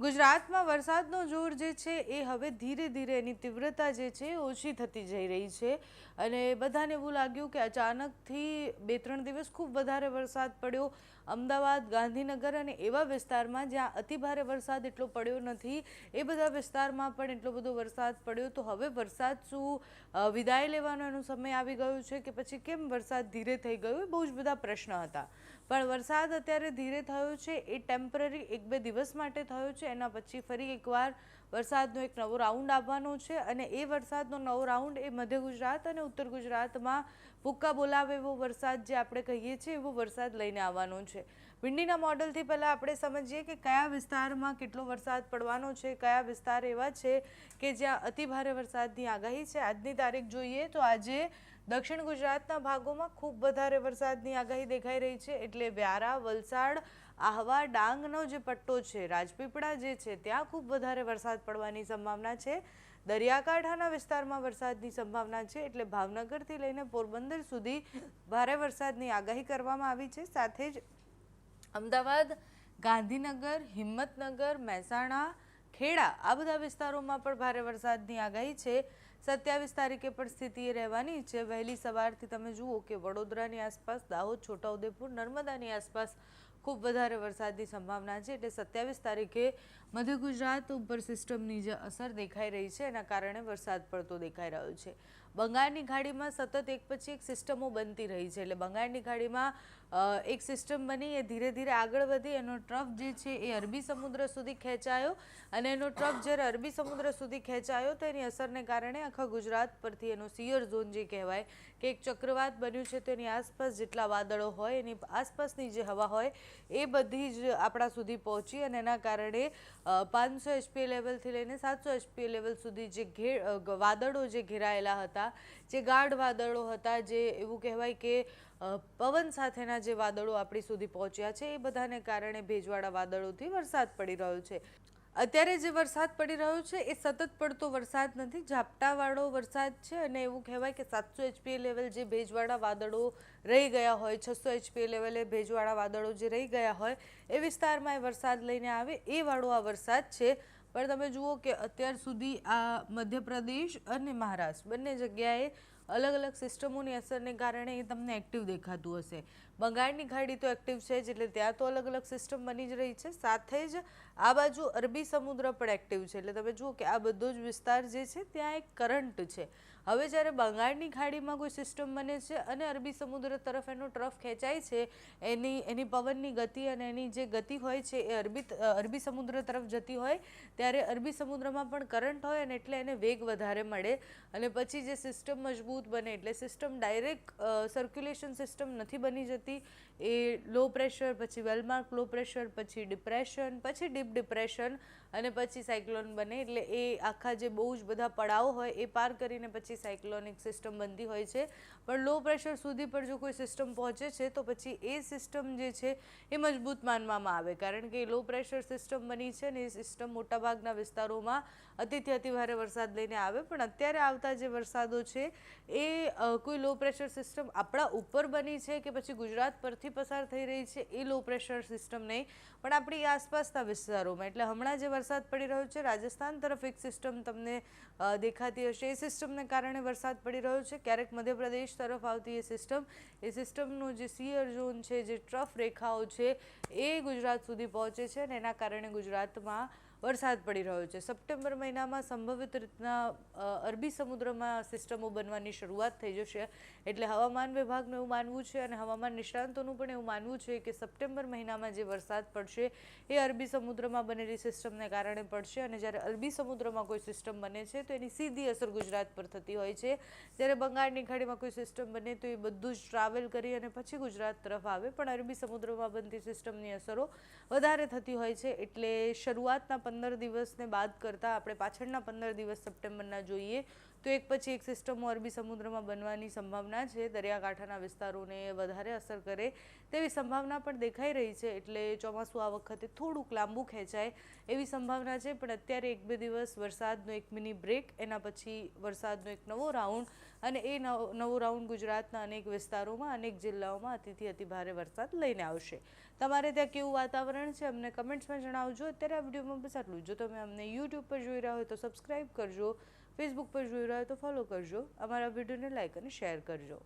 ગુજરાતમાં વરસાદનો જોર જે છે એ હવે ધીરે ધીરે એની તીવ્રતા જે છે ઓછી થતી જઈ રહી છે અને બધાને એવું લાગ્યું કે અચાનકથી 2-3 દિવસ ખૂબ વધારે વરસાદ પડ્યો અમદાવાદ ગાંધીનગર અને એવા વિસ્તારમાં જ્યાં અતિભારે વરસાદ એટલો પડ્યો નથી એ બધા વિસ્તારમાં પણ એટલો બધો વરસાદ પડ્યો તો હવે વરસાદ શું વિદાય લેવાનો એનો સમય આવી ગયો છે કે પછી કેમ વરસાદ ધીરે થઈ ગયો એ બહુ જ બધા પ્રશ્ન હતા પણ વરસાદ અત્યારે ધીરે થયો છે એ ટેમ્પરરી 1-2 દિવસ માટે થયો છે એના પછી ફરી એકવાર વરસાદનો એક નવો રાઉન્ડ આવવાનો છે અને એ વરસાદનો નવો રાઉન્ડ એ મધ્ય ગુજરાત અને ઉત્તર ગુજરાતમાં ભૂક્કા બોલાવે એવો વરસાદ જે આપણે કહીએ છીએ એવો વરસાદ લઈને આવવાનો છે વિંડીના મોડલથી પહેલાં આપણે સમજીએ કે કયા વિસ્તારમાં કેટલો વરસાદ પડવાનો છે કયા વિસ્તાર એવા છે કે જ્યાં અતિભારે વરસાદની આગાહી છે આજની તારીખ જોઈએ તો આજે દક્ષિણ ગુજરાતના ભાગોમાં ખૂબ વધારે વરસાદની આગાહી દેખાઈ રહી છે એટલે વ્યારા વલસાડ આહવા ડાંગનો જે પટ્ટો છે રાજપીપળા જે છે ત્યાં ખૂબ વધારે વરસાદ પડવાની સંભાવના છે દરિયાકાંઠાના વિસ્તારમાં વરસાદની સંભાવના છે એટલે ભાવનગરથી લઈને પોરબંદર સુધી ભારે વરસાદની આગાહી કરવામાં આવી છે સાથે જ અમદાવાદ ગાંધીનગર હિંમતનગર મહેસાણા ખેડા આ બધા વિસ્તારોમાં પણ ભારે વરસાદની આગાહી છે 27 તારીખે પણ સ્થિતિ એ રહેવાની છે વહેલી સવારથી તમે જુઓ કે વડોદરાની આસપાસ દાહોદ છોટાઉદેપુર નર્મદાની આસપાસ ખૂબ વધારે વરસાદની સંભાવના છે એટલે 27 તારીખે મધ્ય ગુજરાત ઉપર સિસ્ટમની જે અસર દેખાઈ રહી છે એના કારણે વરસાદ પડતો દેખાઈ રહ્યો છે બંગાળની ખાડીમાં સતત એક પછી એક સિસ્ટમો બનતી રહી છે એટલે બંગાળની ખાડીમાં એક સિસ્ટમ બની એ ધીરે ધીરે આગળ વધી એનો ટ્રફ જે છે એ અરબી સમુદ્ર સુધી ખેંચાયો અને એનો ટ્રફ જ્યારે અરબી સમુદ્ર સુધી ખેંચાયો તો એની અસરને કારણે આખા ગુજરાત પરથી એનો સિયર ઝોન જે કહેવાય કે એક ચક્રવાત બન્યું છે તો એની આસપાસ જેટલા વાદળો હોય એની આસપાસની જે હવા હોય એ બધી જ આપણા સુધી પહોંચી અને એના કારણે 500 એચપીએ લેવલથી લઈને 700 એચપીએ લેવલ સુધી જે વાદળો જે ઘેરાયેલા હતા જે ગાઢ વાદળો હતા જે એવું કહેવાય કે પવન સાથેના જે વાદળો આપણી સુધી પહોંચ્યા છે એ બધાને કારણે ભેજવાળા વાદળોથી વરસાદ પડી રહ્યો છે અત્યારે જે વરસાદ પડી રહ્યો છે એ સતત પડતો વરસાદ નથી ઝાપટાવાળો વરસાદ છે અને એવું કહેવાય કે 700 એચપીએ લેવલ જે ભેજવાળા વાદળો રહી ગયા હોય 600 એચપીએ લેવલે ભેજવાળા વાદળો જે રહી ગયા હોય એ વિસ્તારમાં એ વરસાદ લઈને આવે એ વાળો આ વરસાદ છે પણ તમે જુઓ કે અત્યાર સુધી આ મધ્યપ્રદેશ અને મહારાષ્ટ્ર બંને જગ્યાએ અલગ અલગ સિસ્ટમોની અસરને કારણે એ તમને એક્ટિવ દેખાતું હશે બંગાળની ખાડી તો એક્ટિવ છે જ એટલે ત્યાં તો અલગ અલગ સિસ્ટમ બની જ રહી છે સાથે જ આ બાજુ અરબી સમુદ્ર પણ એક્ટિવ છે એટલે તમે જુઓ કે આ બધો જ વિસ્તાર જે છે ત્યાં એક કરંટ છે હવે જ્યારે બંગાળની ખાડીમાં કોઈ સિસ્ટમ બને છે અને અરબી સમુદ્ર તરફ એનો ટ્રફ ખેંચાય છે એની પવનની ગતિ અને એની જે ગતિ હોય છે એ અરબી સમુદ્ર તરફ જતી હોય ત્યારે અરબી સમુદ્રમાં પણ કરંટ હોય અને એટલે એને વેગ વધારે મળે અને પછી જે સિસ્ટમ મજબૂત બને એટલે સિસ્ટમ ડાયરેક્ટ સર્ક્યુલેશન સિસ્ટમ નથી બની જતી એ લો પ્રેશર પછી વેલમાર્ક લો પ્રેશર પછી ડિપ્રેશન પછી ડીપ ડિપ્રેશન અને પછી સાયક્લોન બને એટલે એ આખા જે બહુ જ બધા પડાવ હોય એ પાર કરીને પછી સાયક્લોનિક સિસ્ટમ બનતી હોય છે પણ લો પ્રેશર સુધી પણ જો કોઈ સિસ્ટમ પહોંચે છે તો પછી એ સિસ્ટમ જે છે એ મજબૂત માનવામાં આવે કારણ કે લો પ્રેશર સિસ્ટમ બની છે ને એ સિસ્ટમ મોટાભાગના વિસ્તારોમાં અતિથી અતિભારે વરસાદ લઈને આવે પણ અત્યારે આવતા જે વરસાદો છે એ કોઈ લો પ્રેશર સિસ્ટમ આપણા ઉપર બની છે કે પછી ગુજરાત પરથી પસાર થઈ રહી છે એ લો પ્રેશર સિસ્ટમ નહીં પણ આપણી આસપાસના વિસ્તારોમાં એટલે હમણાં જે વરસાદ પડી રહ્યો છે રાજસ્થાન તરફ એક સિસ્ટમ તમને દેખાતી હશે એ સિસ્ટમને કારણે વરસાદ પડી રહ્યો છે ક્યારેક મધ્યપ્રદેશ તરફ આવતી એ સિસ્ટમનો જે સિયર ઝોન છે જે ટ્રફ રેખાઓ છે એ ગુજરાત સુધી પહોંચે છે અને એના કારણે ગુજરાતમાં વરસાદ પડી રહ્યો છે સપ્ટેમ્બર મહિનામાં સંભવિત રીતના અરબી સમુદ્રમાં સિસ્ટમો બનવાની શરૂઆત થઈ જશે એટલે હવામાન વિભાગનું એવું માનવું છે અને હવામાન નિષ્ણાંતોનું પણ એવું માનવું છે કે સપ્ટેમ્બર મહિનામાં જે વરસાદ પડશે એ અરબી સમુદ્રમાં બનેલી સિસ્ટમને કારણે પડશે અને જ્યારે અરબી સમુદ્રમાં કોઈ સિસ્ટમ બને છે તો એની સીધી અસર ગુજરાત પર થતી હોય છે જ્યારે બંગાળની ખાડીમાં કોઈ સિસ્ટમ બને તો એ બધું જ ટ્રાવેલ કરી અને પછી ગુજરાત તરફ આવે પણ અરબી સમુદ્રમાં બનતી સિસ્ટમની અસરો વધારે થતી હોય છે એટલે શરૂઆતના 15 દિવસને બાદ કરતાં આપણે પાછળના 15 દિવસ સપ્ટેમ્બરના જોઈએ તો એક પછી એક સિસ્ટમો અરબી સમુદ્રમાં બનવાની સંભાવના છે દરિયાકાંઠાના વિસ્તારોને વધારે અસર કરે તેવી સંભાવના પણ દેખાઈ રહી છે એટલે ચોમાસું આ વખતે થોડુંક લાંબુ ખેંચાય એવી સંભાવના છે પણ અત્યારે 1-2 દિવસ વરસાદનો એક મિની બ્રેક એના પછી વરસાદનો એક નવો રાઉન્ડ અને એ નવો રાઉન્ડ ગુજરાતના અનેક વિસ્તારોમાં અનેક જિલ્લાઓમાં અતિથી અતિભારે વરસાદ લઈને આવશે. તમારે ત્યાં કેવું વાતાવરણ છે અમને કમેન્ટ્સમાં જણાવજો. અત્યારે આ વિડીયોમાં બસ આટલું. જો તમે અમને યુટ્યુબ પર જોઈ રહ્યા હોય તો સબસ્ક્રાઈબ કરજો, ફેસબુક પર જોઈ રહ્યા હોય તો ફોલો કરજો, અમારા વિડીયોને લાઈક અને શેર કરજો.